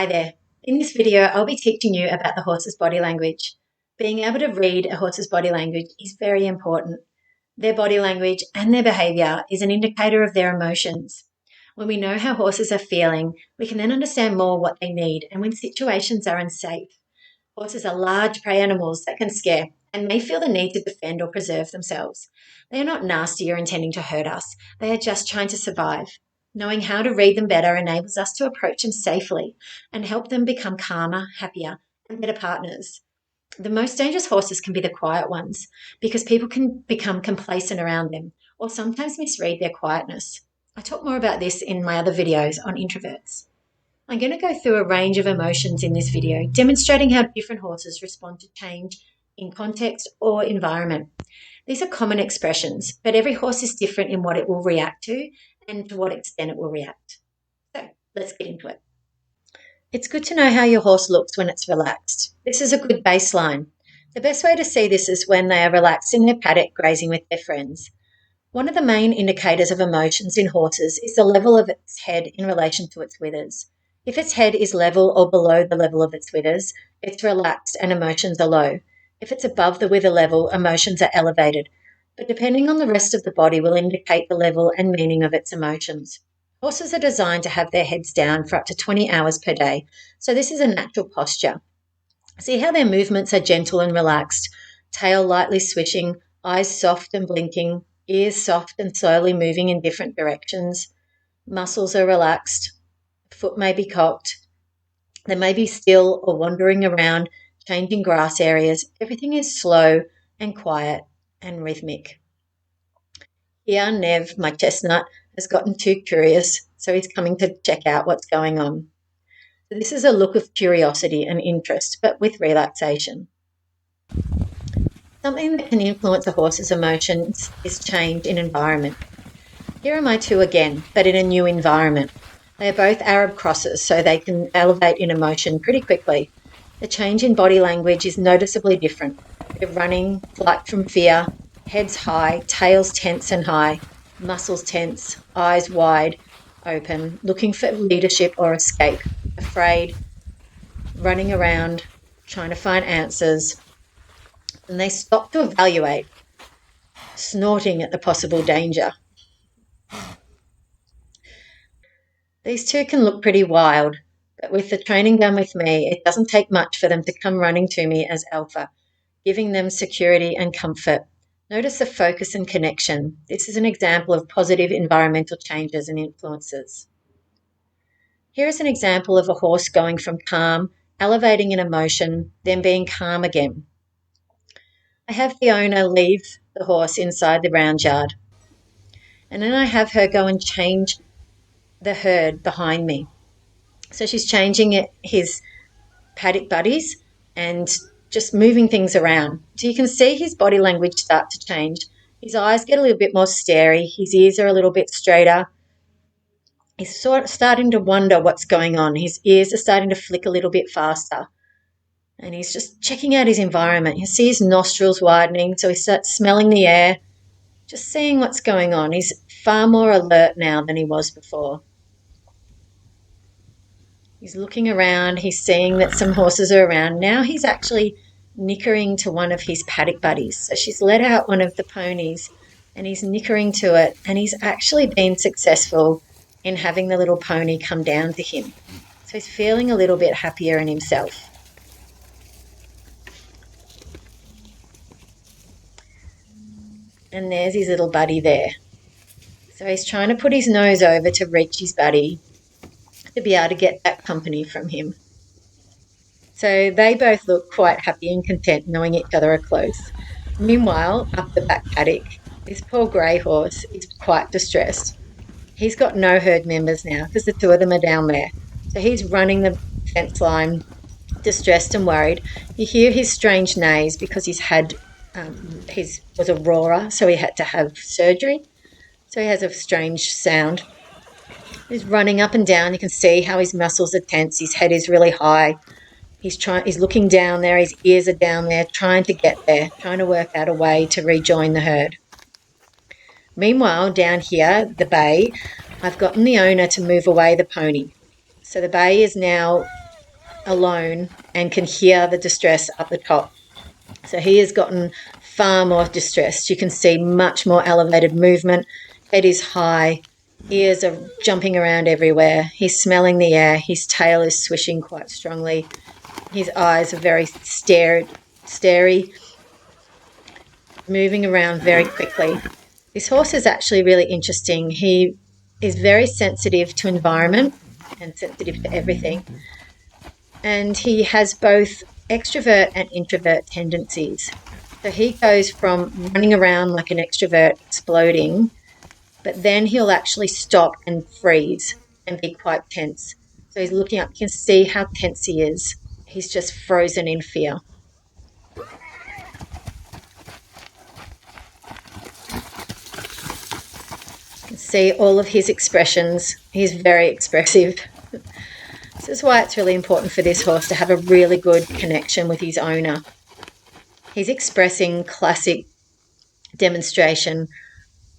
Hi there. In this video, I'll be teaching you about the horse's body language. Being able to read a horse's body language is very important. Their body language and their behaviour is an indicator of their emotions. When we know how horses are feeling, we can then understand more what they need and when situations are unsafe. Horses are large prey animals that can scare and may feel the need to defend or preserve themselves. They are not nasty or intending to hurt us. They are just trying to survive. Knowing how to read them better enables us to approach them safely and help them become calmer, happier, and better partners. The most dangerous horses can be the quiet ones because people can become complacent around them or sometimes misread their quietness. I talk more about this in my other videos on introverts. I'm going to go through a range of emotions in this video, demonstrating how different horses respond to change in context or environment. These are common expressions, but every horse is different in what it will react to and to what extent it will react. So let's get into it. It's good to know how your horse looks when it's relaxed. This is a good baseline. The best way to see this is when they are relaxed in their paddock grazing with their friends. One of the main indicators of emotions in horses is the level of its head in relation to its withers. If its head is level or below the level of its withers, it's relaxed and emotions are low. If it's above the wither level, emotions are elevated, but depending on the rest of the body will indicate the level and meaning of its emotions. Horses are designed to have their heads down for up to 20 hours per day, so this is a natural posture. See how their movements are gentle and relaxed, tail lightly swishing, eyes soft and blinking, ears soft and slowly moving in different directions. Muscles are relaxed, foot may be cocked, they may be still or wandering around, changing grass areas. Everything is slow and quiet and rhythmic. Here, Nev, my chestnut, has gotten too curious, so he's coming to check out what's going on. So this is a look of curiosity and interest, but with relaxation. Something that can influence a horse's emotions is change in environment. Here are my two again, but in a new environment. They are both Arab crosses, so they can elevate in emotion pretty quickly. The change in body language is noticeably different. They're running, flight from fear, heads high, tails tense and high, muscles tense, eyes wide open, looking for leadership or escape, afraid, running around, trying to find answers. And they stop to evaluate, snorting at the possible danger. These two can look pretty wild, but with the training done with me, it doesn't take much for them to come running to me as alpha, giving them security and comfort. Notice the focus and connection. This is an example of positive environmental changes and influences. Here is an example of a horse going from calm, elevating in emotion, then being calm again. I have the owner leave the horse inside the round yard, and then I have her go and change the herd behind me. So she's changing his paddock buddies and just moving things around. So you can see his body language start to change. His eyes get a little bit more starey. His ears are a little bit straighter. He's sort of starting to wonder what's going on. His ears are starting to flick a little bit faster. And he's just checking out his environment. You see his nostrils widening, so he starts smelling the air, just seeing what's going on. He's far more alert now than he was before. He's looking around, he's seeing that some horses are around. Now he's actually nickering to one of his paddock buddies. So she's let out one of the ponies and he's nickering to it, and he's actually been successful in having the little pony come down to him. So he's feeling a little bit happier in himself. And there's his little buddy there. So he's trying to put his nose over to reach his buddy to be able to get that company from him. So they both look quite happy and content knowing each other are close. Meanwhile, up the back paddock, this poor grey horse is quite distressed. He's got no herd members now because the two of them are down there. So he's running the fence line, distressed and worried. You hear his strange neighs because he's had, was a roarer, so he had to have surgery. So he has a strange sound. He's running up and down. You can see how his muscles are tense. His head is really high. He's looking down there. His ears are down there, trying to get there, trying to work out a way to rejoin the herd. Meanwhile, down here, the bay, I've gotten the owner to move away the pony. So the bay is now alone and can hear the distress up the top. So he has gotten far more distressed. You can see much more elevated movement. Head is high. Ears are jumping around everywhere. He's smelling the air. His tail is swishing quite strongly. His eyes are very starey, moving around very quickly. This horse is actually really interesting. He is very sensitive to environment and sensitive to everything. And he has both extrovert and introvert tendencies. So he goes from running around like an extrovert, exploding, but then he'll actually stop and freeze and be quite tense. So he's looking up, you can see how tense he is. He's just frozen in fear. You can see all of his expressions. He's very expressive. This is why it's really important for this horse to have a really good connection with his owner. He's expressing classic demonstration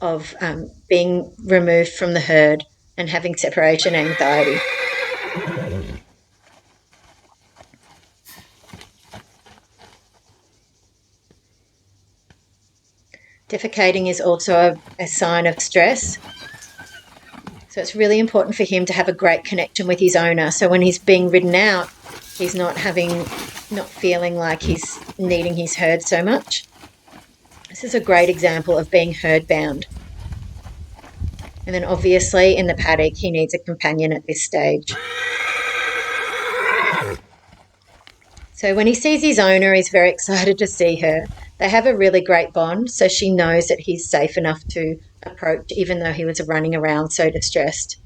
of being removed from the herd and having separation anxiety. Defecating is also a sign of stress. So it's really important for him to have a great connection with his owner. So when he's being ridden out, he's not feeling like he's needing his herd so much. This is a great example of being herd bound. And then obviously in the paddock, he needs a companion at this stage. So when he sees his owner, he's very excited to see her. They have a really great bond, so she knows that he's safe enough to approach, even though he was running around so distressed.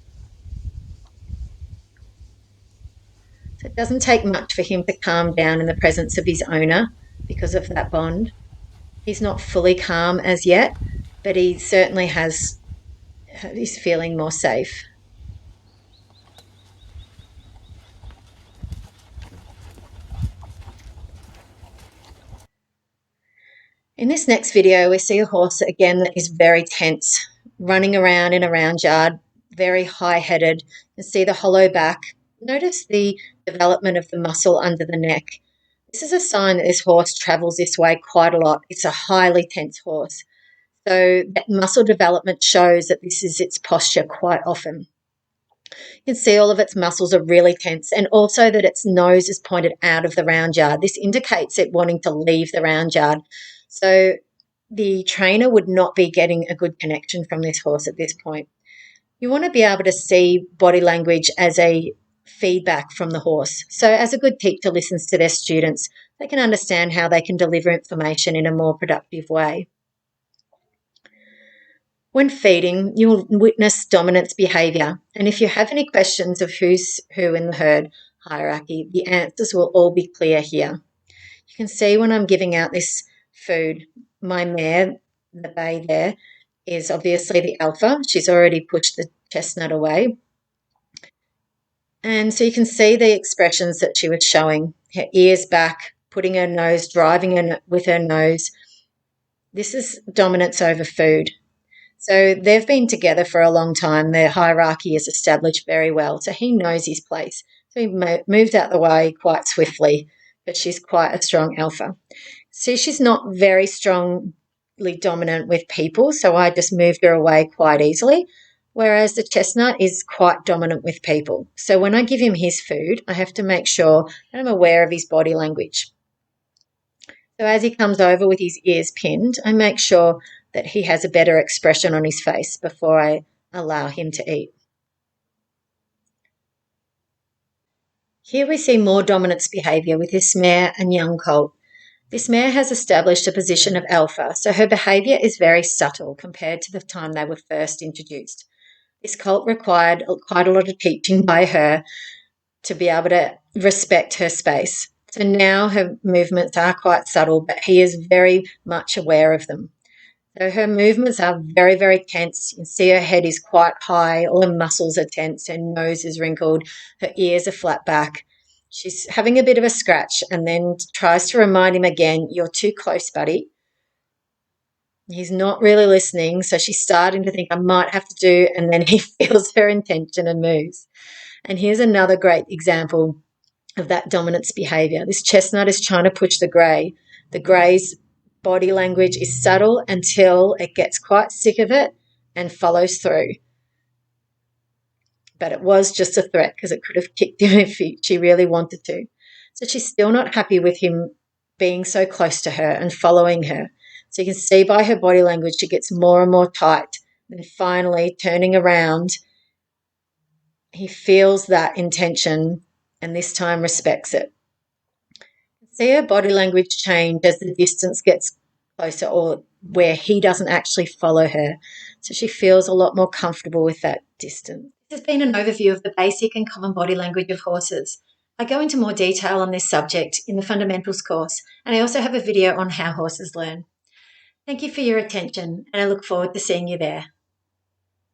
So it doesn't take much for him to calm down in the presence of his owner because of that bond. He's not fully calm as yet, but he certainly he's feeling more safe. In this next video, we see a horse again that is very tense, running around in a round yard, very high-headed. You can see the hollow back. Notice the development of the muscle under the neck. This is a sign that this horse travels this way quite a lot. It's a highly tense horse. So that muscle development shows that this is its posture quite often. You can see all of its muscles are really tense, and also that its nose is pointed out of the round yard. This indicates it wanting to leave the round yard. So the trainer would not be getting a good connection from this horse at this point. You want to be able to see body language as a feedback from the horse. So as a good teacher listens to their students, they can understand how they can deliver information in a more productive way. When feeding, you'll witness dominance behaviour, and if you have any questions of who's who in the herd hierarchy, the answers will all be clear here. You can see when I'm giving out this food, my mare, the bay there, is obviously the alpha. She's already pushed the chestnut away. And so you can see the expressions that she was showing, her ears back, putting her nose, driving her with her nose. This is dominance over food. So they've been together for a long time. Their hierarchy is established very well. So he knows his place. So he moved out the way quite swiftly, but she's quite a strong alpha. See, she's not very strongly dominant with people, so I just moved her away quite easily, whereas the chestnut is quite dominant with people. So when I give him his food, I have to make sure that I'm aware of his body language. So as he comes over with his ears pinned, I make sure that he has a better expression on his face before I allow him to eat. Here we see more dominance behaviour with this mare and young colt. This mare has established a position of alpha, so her behaviour is very subtle compared to the time they were first introduced. This colt required quite a lot of teaching by her to be able to respect her space. So now her movements are quite subtle, but he is very much aware of them. So her movements are very, very tense. You can see her head is quite high, all her muscles are tense, her nose is wrinkled, her ears are flat back. She's having a bit of a scratch and then tries to remind him again, you're too close, buddy. He's not really listening, so she's starting to think I might have to do, and then he feels her intention and moves. And here's another great example of that dominance behavior. This chestnut is trying to push the grey. The grey's body language is subtle until it gets quite sick of it and follows through. But it was just a threat because it could have kicked him if she really wanted to. So she's still not happy with him being so close to her and following her. So you can see by her body language, she gets more and more tight. Then finally, turning around, he feels that intention and this time respects it. See her body language change as the distance gets closer, or where he doesn't actually follow her. So she feels a lot more comfortable with that distance. This has been an overview of the basic and common body language of horses. I go into more detail on this subject in the fundamentals course, and I also have a video on how horses learn. Thank you for your attention, and I look forward to seeing you there.